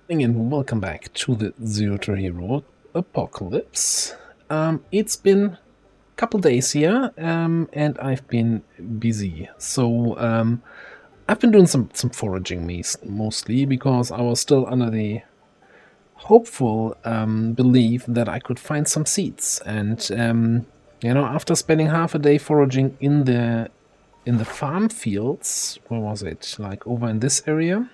And welcome back to the Zero to Hero Apocalypse. It's been a couple days here, and I've been busy. So I've been doing some foraging mostly because I was still under the hopeful belief that I could find some seeds. And after spending half a day foraging in the farm fields, where was it? Like over in this area.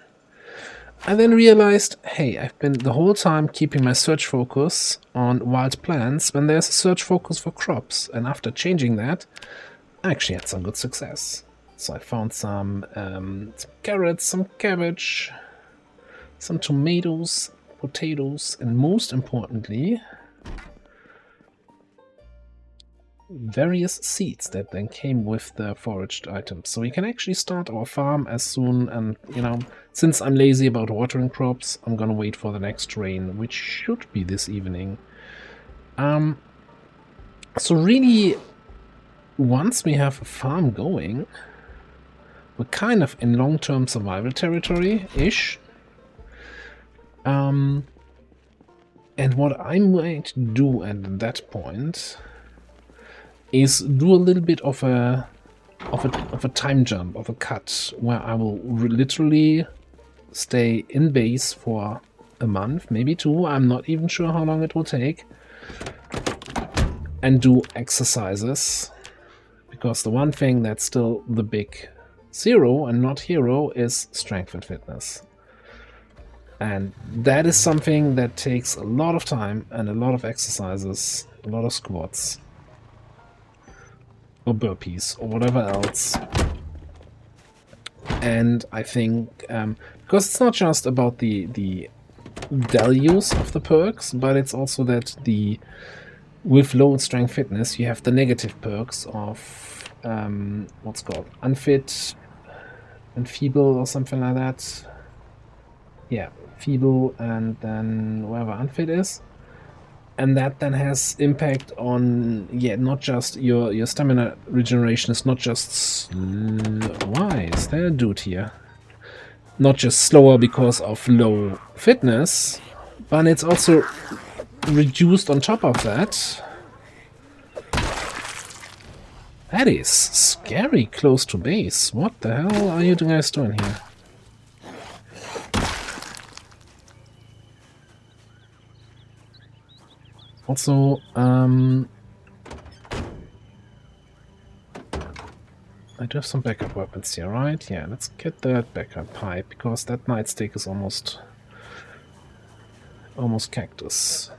I then realized, hey, I've been the whole time keeping my search focus on wild plants when there's a search focus for crops. And after changing that, I actually had some good success. So I found some carrots, some cabbage, some tomatoes, potatoes, and most importantly, various seeds that then came with the foraged items. So we can actually start our farm as soon, and since I'm lazy about watering crops, I'm gonna wait for the next rain, which should be this evening. So really, once we have a farm going, we're kind of in long-term survival territory-ish. And what I might do at that point is do a little bit of a time jump, of a cut, where I will literally stay in base for a month, maybe two, I'm not even sure how long it will take, and do exercises, because the one thing that's still the big zero and not hero is strength and fitness. And that is something that takes a lot of time and a lot of exercises, a lot of squats, or burpees, or whatever else. And I think, because it's not just about the values of the perks, but it's also that with low strength fitness, you have the negative perks of what's called unfit, enfeeble, or something like that. Yeah, feeble, and then whatever unfit is. And that then has impact on, not just your stamina regeneration is not just why is there a dude here? Not just slower because of low fitness, but it's also reduced on top of that. That is scary close to base. What the hell are you guys doing here? Also, I do have some backup weapons here, right? Yeah, let's get that backup pipe, because that nightstick is almost cactus.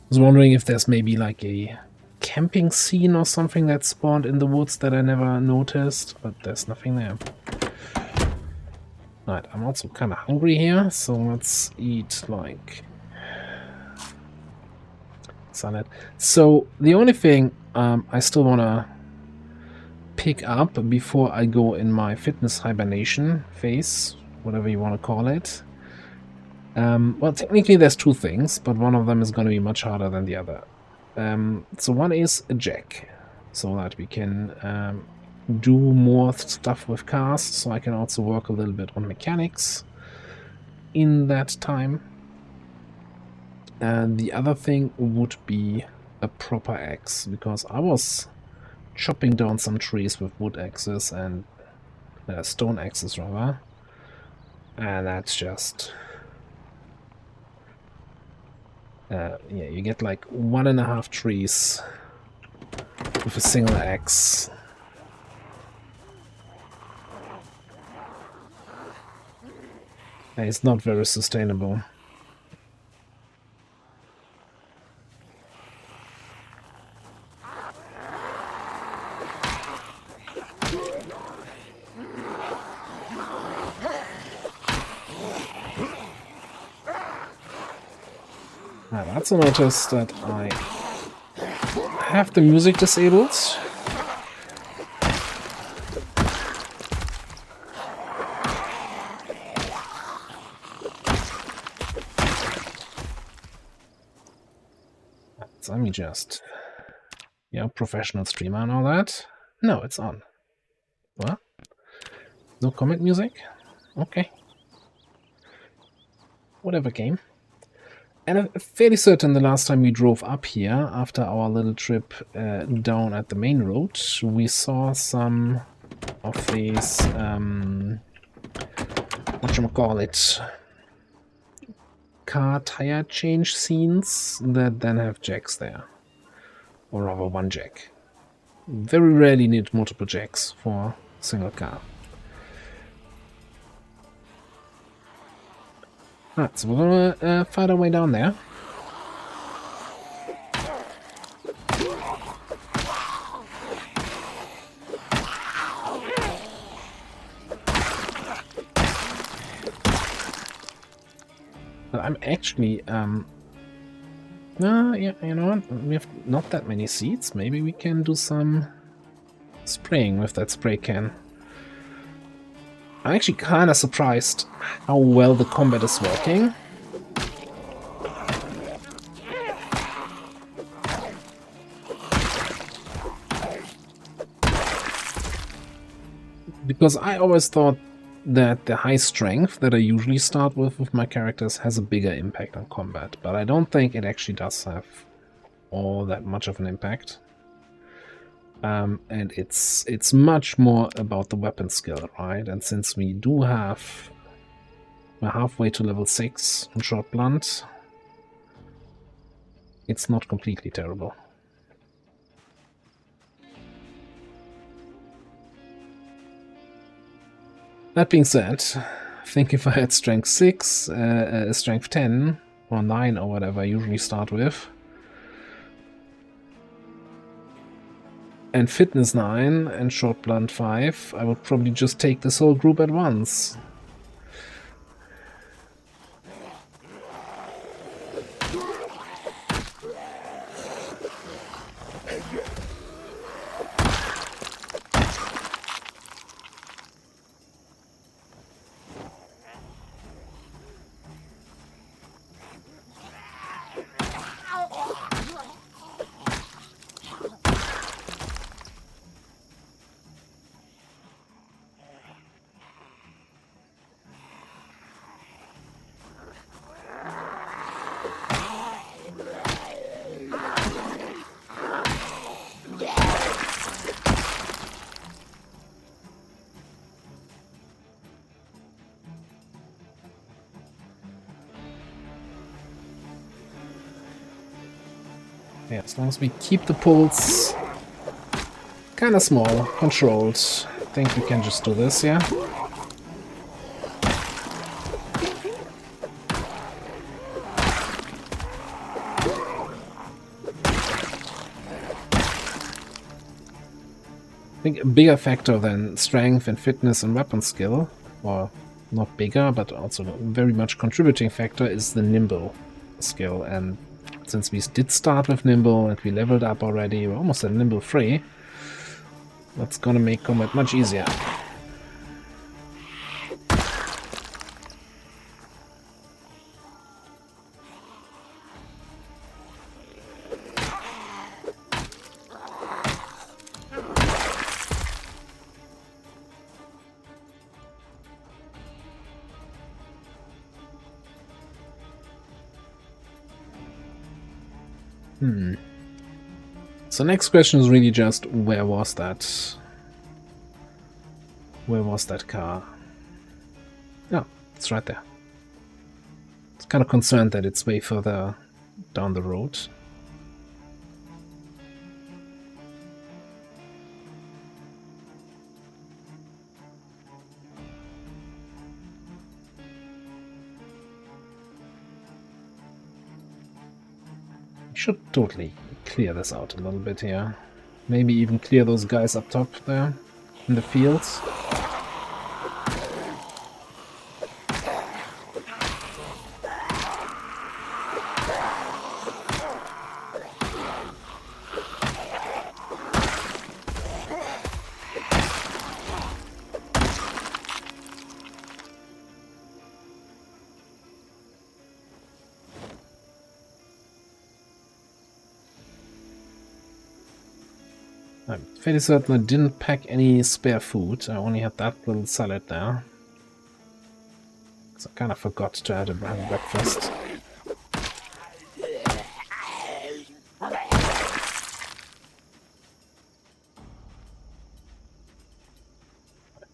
I was wondering if there's maybe like a camping scene or something that spawned in the woods that I never noticed, but there's nothing there. Right, I'm also kind of hungry here, so let's eat like salad. So the only thing I still want to pick up before I go in my fitness hibernation phase, whatever you want to call it. Well, technically there's two things, but one of them is going to be much harder than the other. So one is a jack, so that we can do more stuff with cars, so I can also work a little bit on mechanics in that time. And the other thing would be a proper axe, because I was chopping down some trees with wood axes and stone axes rather, and that's just you get like 1.5 trees with a single axe. And it's not very sustainable. I've also noticed that I have the music disabled. let me just... Yeah, professional streamer and all that. No, it's on. What? No comment music? Okay. Whatever, game. And I'm fairly certain the last time we drove up here, after our little trip down at the main road, we saw some of these, whatchamacallit, car tire change scenes that then have jacks there. Or rather, one jack. Very rarely need multiple jacks for a single car. Right, so we're gonna fight our way down there. But I'm actually, yeah, you know what? We have not that many seats. Maybe we can do some spraying with that spray can. I'm actually kind of surprised how well the combat is working. Because I always thought that the high strength that I usually start with my characters has a bigger impact on combat, but I don't think it actually does have all that much of an impact. And it's much more about the weapon skill, right? And since we do have... We're halfway to level 6 on short blunt, it's not completely terrible. That being said, I think if I had strength 6, strength 10, or 9 or whatever I usually start with, and fitness 9 and short blunt 5, I would probably just take this whole group at once. Yeah, as long as we keep the pulse kind of small, controlled, I think we can just do this, yeah? I think a bigger factor than strength and fitness and weapon skill, or not bigger, but also a very much contributing factor, is the nimble skill. And since we did start with nimble and we leveled up already, we're almost at nimble 3. That's gonna make combat much easier. So next question is really just, where was that? Where was that car? Oh, it's right there. It's kind of concerned that it's way further down the road. Should totally clear this out a little bit here. Maybe even clear those guys up top there in the fields. I'm fairly certain I didn't pack any spare food. I only had that little salad there. Because I kind of forgot to have breakfast.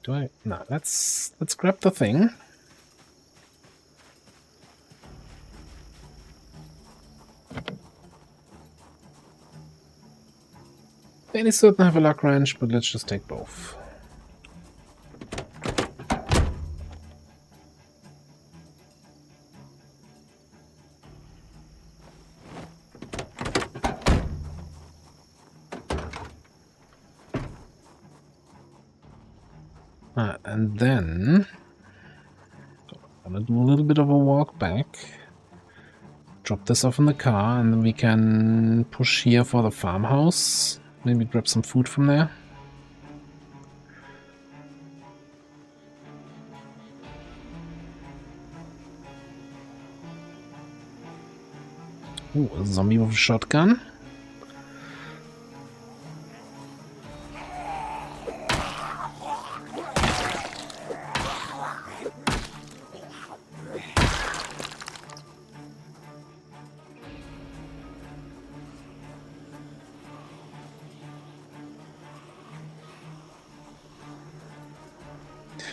Do I? No, let's grab the thing. Fairly certain I have a luck wrench, but let's just take both. And then I'm gonna do a little bit of a walk back. Drop this off in the car, and then we can push here for the farmhouse. Maybe grab some food from there. Ooh, a zombie with a shotgun.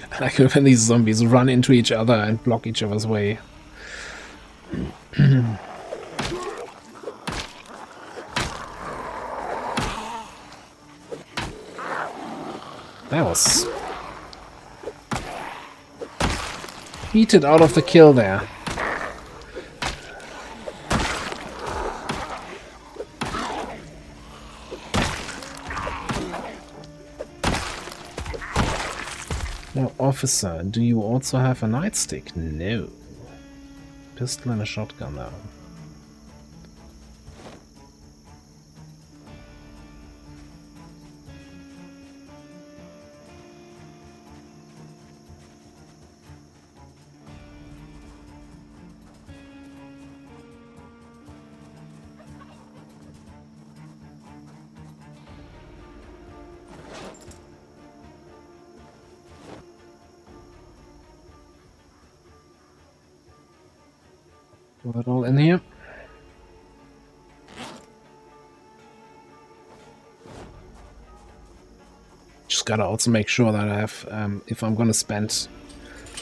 I like when these zombies run into each other and block each other's way. That was heated out of the kill there. Now, officer, do you also have a nightstick? No. Pistol and a shotgun now. Put it all in here. Just gotta also make sure that I have, if I'm gonna spend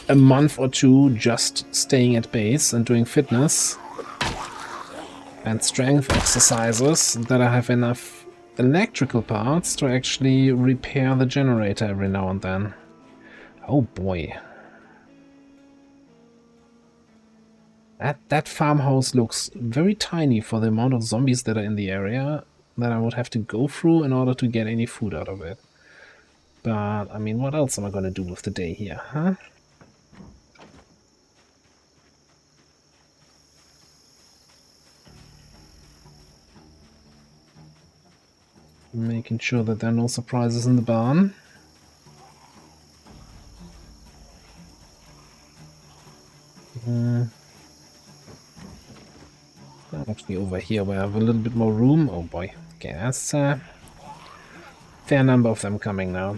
a month or two just staying at base and doing fitness and strength exercises, that I have enough electrical parts to actually repair the generator every now and then. Oh boy. That farmhouse looks very tiny for the amount of zombies that are in the area that I would have to go through in order to get any food out of it. But, I mean, what else am I going to do with the day here, huh? Making sure that there are no surprises in the barn. Actually, over here we have a little bit more room. Oh boy. Okay, that's a fair number of them coming now.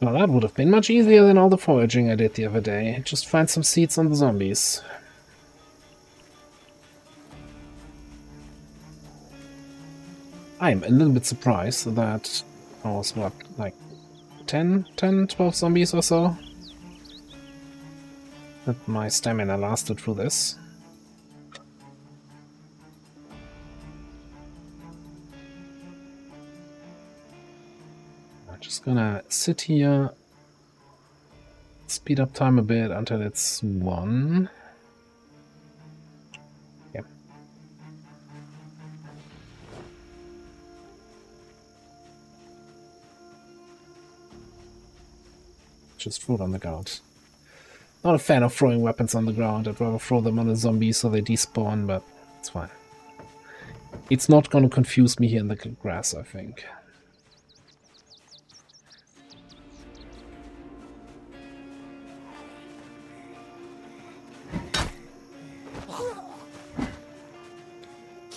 Well, that would have been much easier than all the foraging I did the other day. Just find some seeds on the zombies. I'm a little bit surprised that I was, what, like 12 zombies or so? That my stamina lasted through this. I'm just gonna sit here, speed up time a bit until it's 1. Yep. Just throw it on the ground. Not a fan of throwing weapons on the ground. I'd rather throw them on a zombie so they despawn, but it's fine. It's not going to confuse me here in the grass, I think.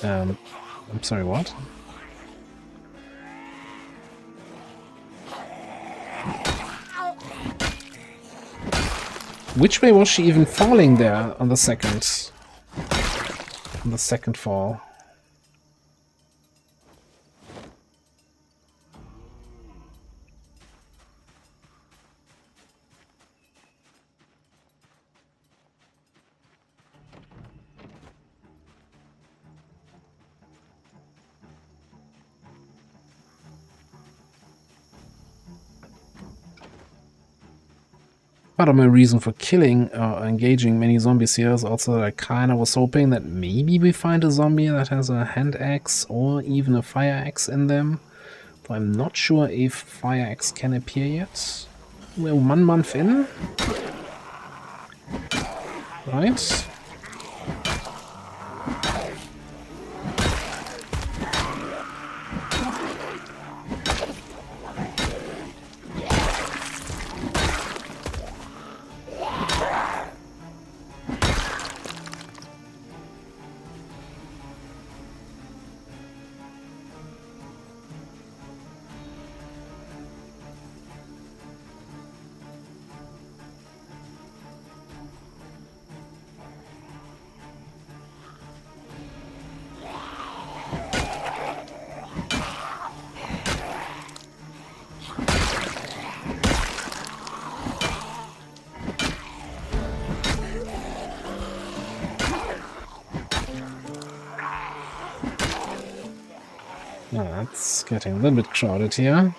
I'm sorry, what? Which way was she even falling there on the second? On the second fall. Part of my reason for killing or engaging many zombies here is also that I kind of was hoping that maybe we find a zombie that has a hand axe or even a fire axe in them. But I'm not sure if fire axe can appear yet. We're 1 month in. Right. It's getting a little bit crowded here.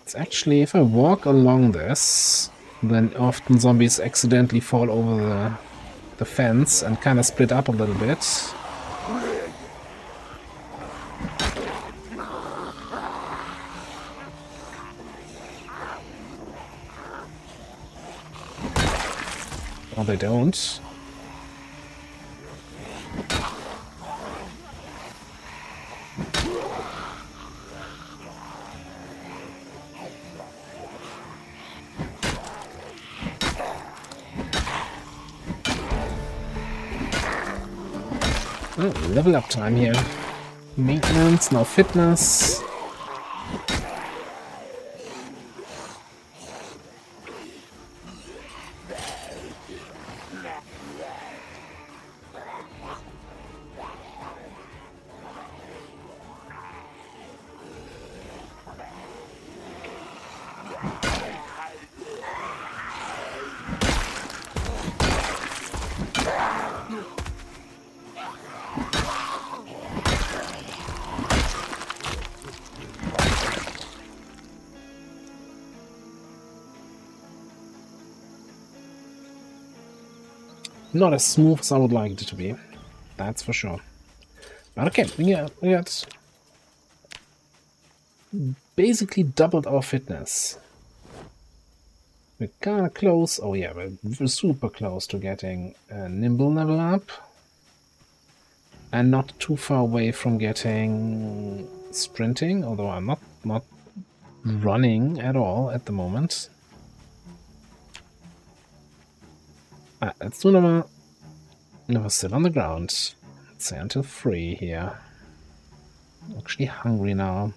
It's actually, if I walk along this, then often zombies accidentally fall over the fence and kind of split up a little bit. Or they don't. Oh, level up time here. Maintenance, now fitness. Not as smooth as I would like it to be, that's for sure. But okay, we got basically doubled our fitness. We're kind of close. Oh yeah, we're super close to getting a nimble level up. And not too far away from getting sprinting, although I'm not running at all at the moment. Let's do another sit on the ground. Let's say until 3 here. I'm actually hungry now.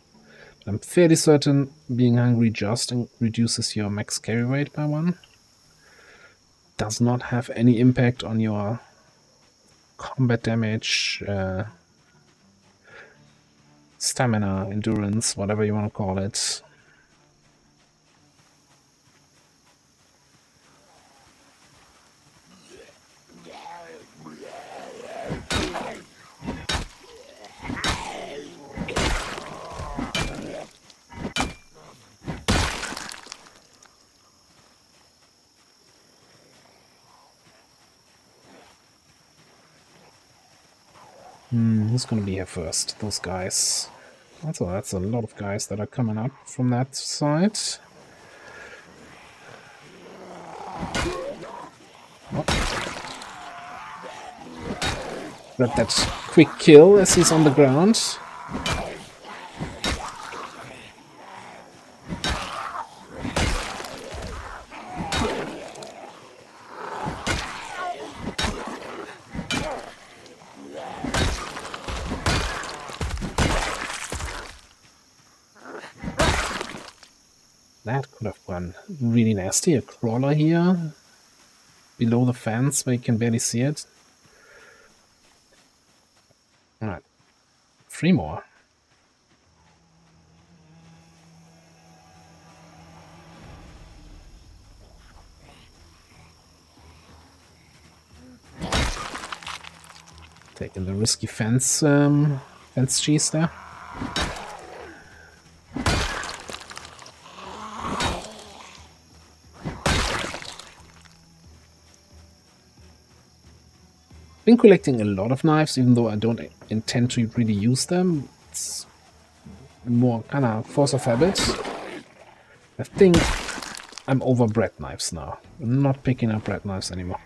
But I'm fairly certain being hungry just reduces your max carry weight by 1. Does not have any impact on your combat damage. stamina, endurance, whatever you want to call it. Who's gonna be here first? Those guys. Also, that's a lot of guys that are coming up from that side. Got that quick kill as he's on the ground. That could have gone really nasty. A crawler here below the fence where you can barely see it. Alright, 3 more. Taking the risky fence cheese there. Been collecting a lot of knives, even though I don't intend to really use them. It's more kind of force of habit. I think I'm over bread knives now. I'm not picking up bread knives anymore.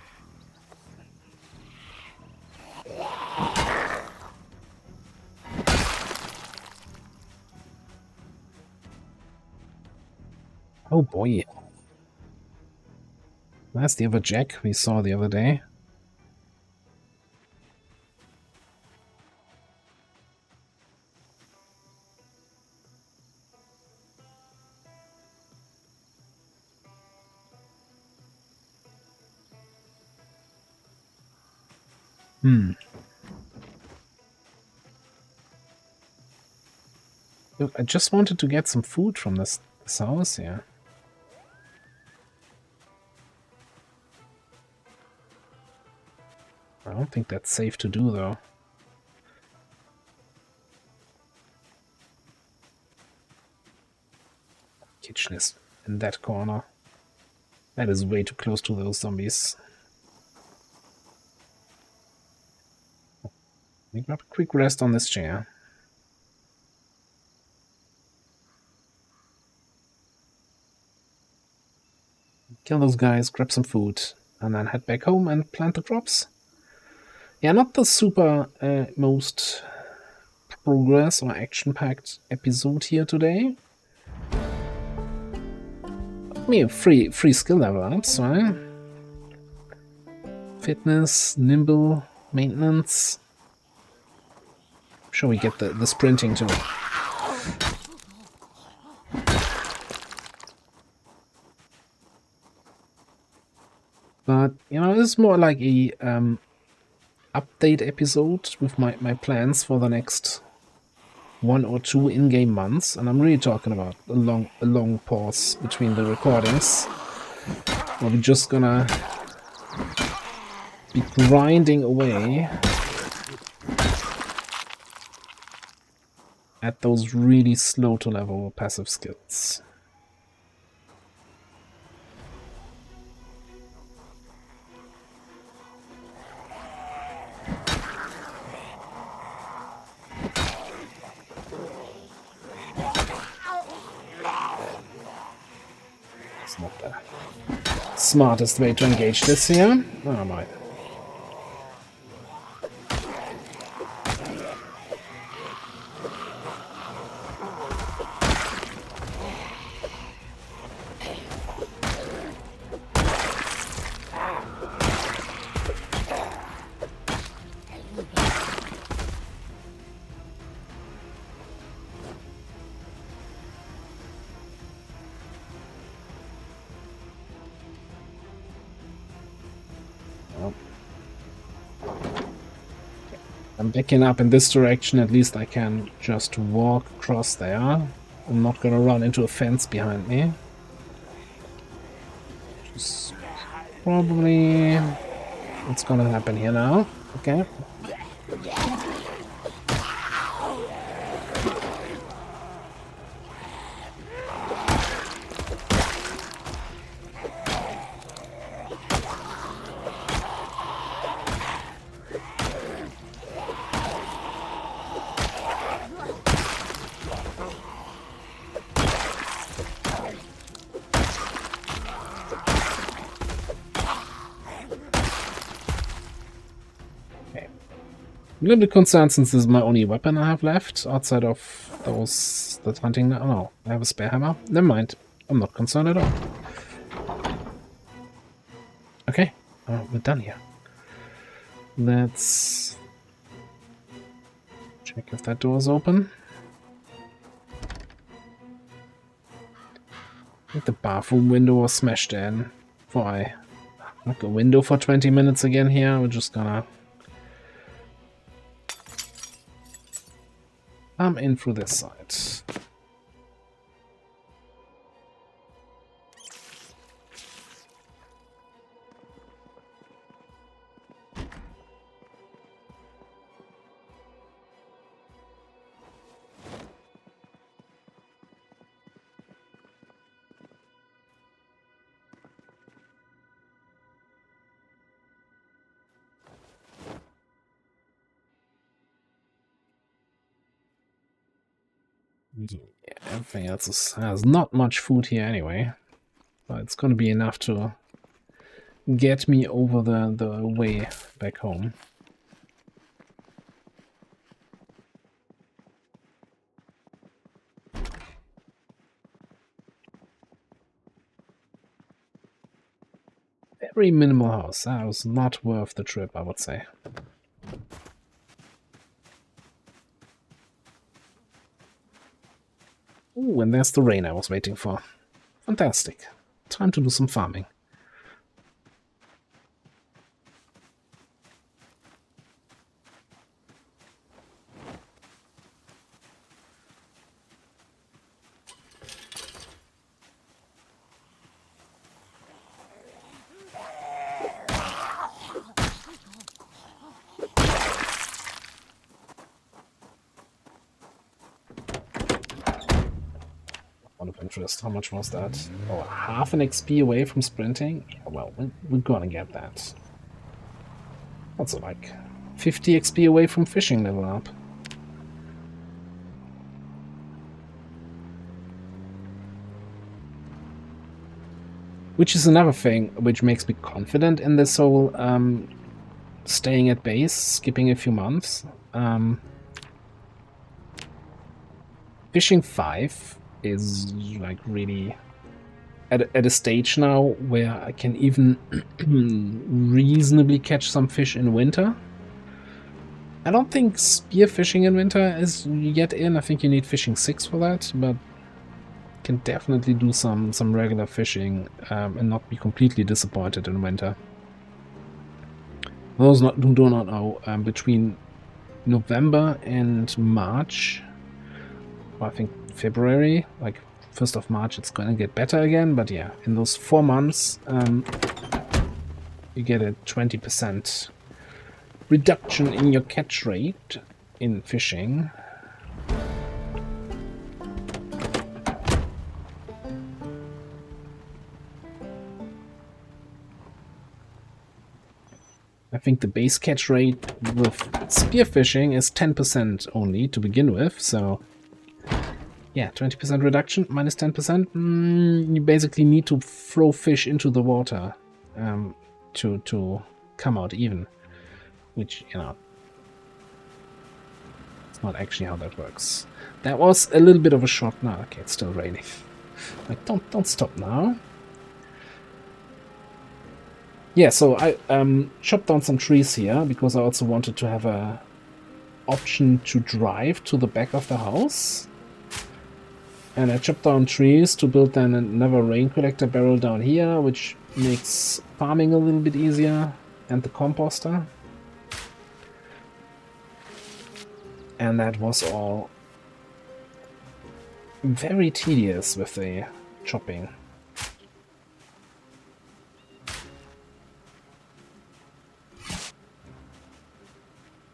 Oh boy. That's the other jack we saw the other day. Look, I just wanted to get some food from this house here. I don't think that's safe to do, though. Kitchen is in that corner. That is way too close to those zombies. Let me grab a quick rest on this chair. Kill those guys, grab some food, and then head back home and plant the crops. Yeah, not the super most progress or action-packed episode here today. I mean, free skill level ups, right? Fitness, nimble, maintenance. I'm sure we get the sprinting too. But, you know, this is more like a update episode with my plans for the next 1 or 2 in-game months, and I'm really talking about a long pause between the recordings. Where we're just gonna be grinding away at those really slow to level passive skills. It's not the smartest way to engage this here. Oh my. Well, I'm backing up in this direction, at least I can just walk across there. I'm not gonna run into a fence behind me. Just probably what's gonna happen here now. Okay. A little bit concerned since this is my only weapon I have left outside of those that hunting. Oh no, I have a spare hammer. Never mind. I'm not concerned at all. Okay, we're done here. Let's check if that door is open. I think the bathroom window was smashed in. Why? Like a window for 20 minutes again here. We're just gonna I'm in through this side. Yeah, everything else has not much food here anyway. But it's gonna be enough to get me over the way back home. Very minimal house. That was not worth the trip, I would say. Ooh, and there's the rain I was waiting for. Fantastic. Time to do some farming. Interest. How much was that? Oh, half an XP away from sprinting? Yeah, well, we're gonna get that. Also like 50 XP away from fishing level up. Which is another thing which makes me confident in this whole staying at base, skipping a few months. Fishing 5 is like really at a stage now where I can even reasonably catch some fish in winter. I don't think spear fishing in winter is yet in. I think you need fishing 6 for that, but can definitely do some regular fishing and not be completely disappointed in winter. Those who do not know, between November and March, well, I think February, like 1st of March, it's going to get better again, but yeah, in those 4 months, you get a 20% reduction in your catch rate in fishing. I think the base catch rate with spearfishing is 10% only to begin with, so yeah, 20% reduction, minus 10%. You basically need to throw fish into the water to come out even, which, you know, it's not actually how that works. That was a little bit of a shock. Now, okay, it's still raining. Like, don't stop now. Yeah, so I chopped down some trees here because I also wanted to have a option to drive to the back of the house. And I chopped down trees to build then another rain collector barrel down here, which makes farming a little bit easier, and the composter. And that was all very tedious with the chopping.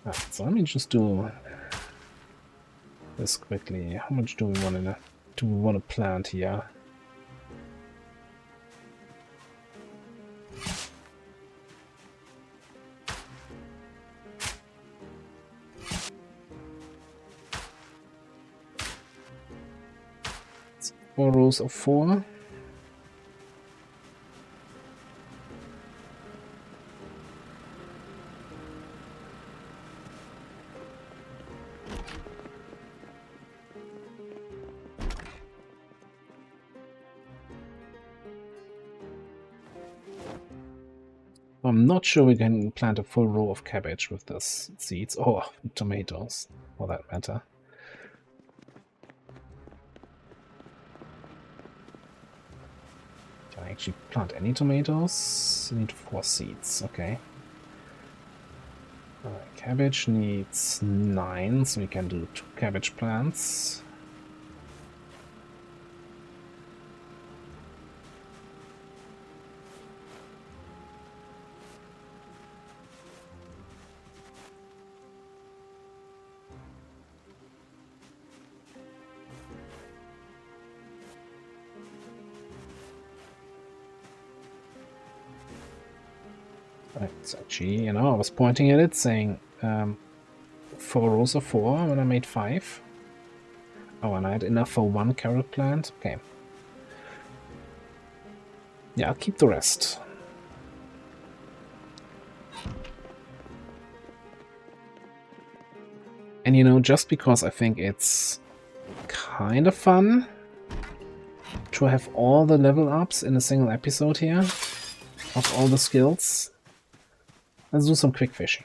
Right, so let me just do this quickly. How much do we want to plant here? It's 4 rows of 4. I'm not sure we can plant a full row of cabbage with this seeds, or tomatoes, for that matter. Can I actually plant any tomatoes? I need 4 seeds, okay. Cabbage needs 9, so we can do 2 cabbage plants. Right, so actually, I was pointing at it saying 4 rows of 4 when I made 5. Oh, and I had enough for 1 carrot plant? Okay. Yeah, I'll keep the rest. And just because I think it's kind of fun to have all the level ups in a single episode here of all the skills, let's do some quick fishing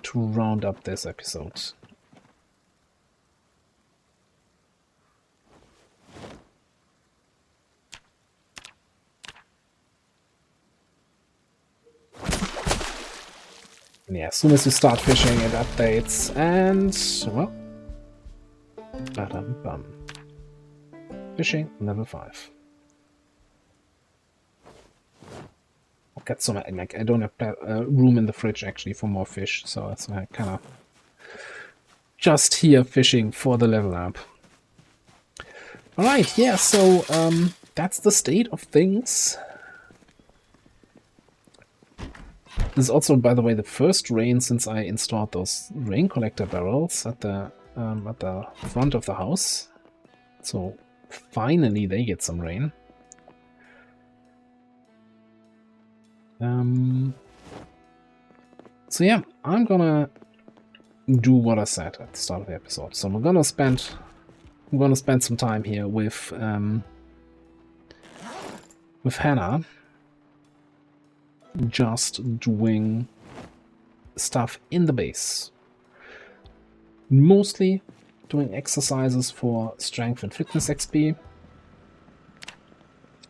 to round up this episode. And yeah, as soon as you start fishing, it updates, and well, ba-dum-bum. Fishing level 5. I've got some, like, I don't have room in the fridge actually for more fish, so it's kind of just here fishing for the level up. Alright, yeah, so that's the state of things. This is also, by the way, the first rain since I installed those rain collector barrels at the front of the house. So finally they get some rain. So yeah, I'm gonna do what I said at the start of the episode. So I'm gonna spend some time here with Hannah, just doing stuff in the base. Mostly doing exercises for strength and fitness XP.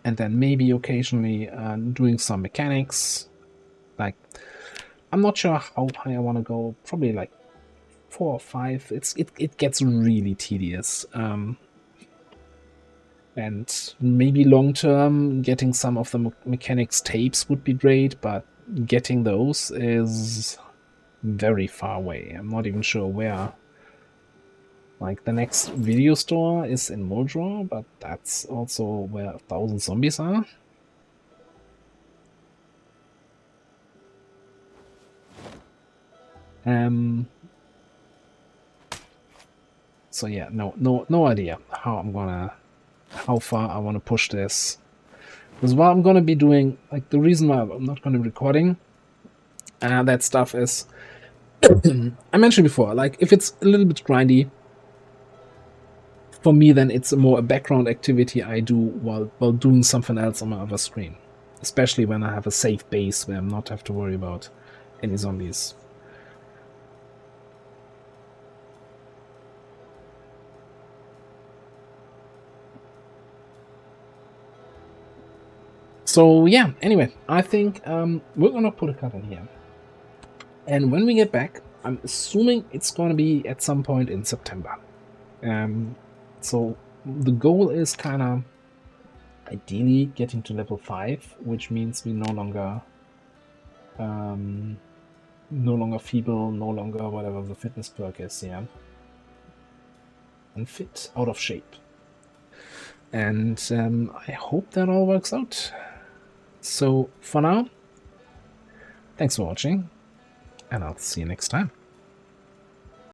And then maybe occasionally doing some mechanics. Like, I'm not sure how high I want to go. Probably like 4 or 5. It gets really tedious. And maybe long term, getting some of the mechanics tapes would be great, but getting those is very far away. I'm not even sure where. Like, the next video store is in Moldra, but that's also where 1,000 zombies are. So yeah, no idea how far I want to push this. Because what I'm gonna be doing, like, the reason why I'm not gonna be recording that stuff is, I mentioned before, like, if it's a little bit grindy, for me, then it's more a background activity I do while doing something else on my other screen. Especially when I have a safe base where I'm not have to worry about any zombies. So yeah, anyway, I think we're gonna put a cut in here. And when we get back, I'm assuming it's going to be at some point in September. So the goal is kind of ideally getting to level 5, which means we no longer feeble, no longer whatever the fitness perk is, yeah. Unfit, out of shape. And I hope that all works out. So for now, thanks for watching, and I'll see you next time.